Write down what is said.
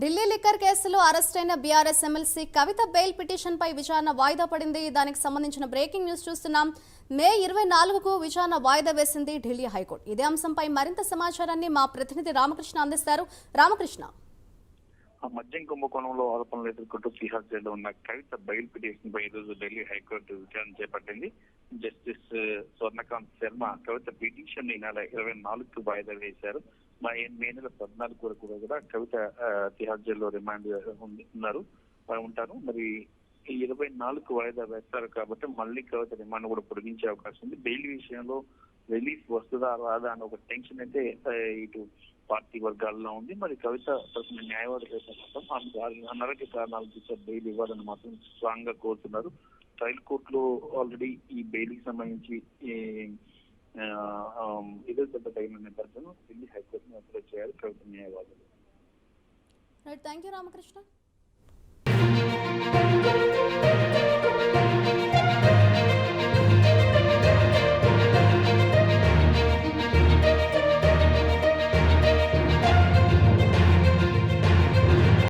Delhi liquor కేసులో arrest అయిన BRS MLC కవిత bail petition పై విచారణ వాయిదా పడింది. దానికి సంబంధించిన బ్రేకింగ్ న్యూస్ చూస్తున్నాం. మే 24కు విచారణ వాయిదా వేసింది ఢిల్లీ హైకోర్టు. ఇదే అంశంపై మరింత సమాచారాన్ని మా ప్రతినిధి రామకృష్ణ అందిస్తారు. రామకృష్ణ, మద్యం కుంభకోణంలో ఆరోపణలు ఎదుర్కొంటూ తిహార్ జైల్లో ఉన్న కవిత బెయిల్ పిటిషన్ పై ఈరోజు ఢిల్లీ హైకోర్టు విచారణ చేపట్టింది. జస్టిస్ స్వర్ణకాంత్ శర్మ కవిత పిటిషన్ ఈ నెల 24కు వాయిదా వేశారు. మే నెల 14 వరకు కూడా కవిత తిహార్ జైల్లో రిమాండ్ ఉంటారు. మరి ఈ 24కు వాయిదా వేస్తారు కాబట్టి మళ్ళీ కవిత రిమాండ్ కూడా పొడిగించే అవకాశం ఉంది. బెయిల్ విషయంలో రిలీఫ్ వస్తుందా రాదా అని ఒక టెన్షన్ అయితే ఇటు పార్టీ వర్గాల్లో ఉంది. మరి కవిత తరఫున న్యాయవాదులు అయితే మాత్రం అనారోగ్య కారణాలు చూసే బెయిల్ ఇవ్వాలని మాత్రం స్ట్రాంగ్ గా కోరుతున్నారు. ట్రయల్ కోర్టులో ఆల్రెడీ ఈ బెయిల్ కి సంబంధించి ఎదురు తగిన నేపథ్యంలో ఢిల్లీ హైకోర్టును అప్రోచ్ చేయాలి కవిత న్యాయవాదులు. Thank you Ramakrishna.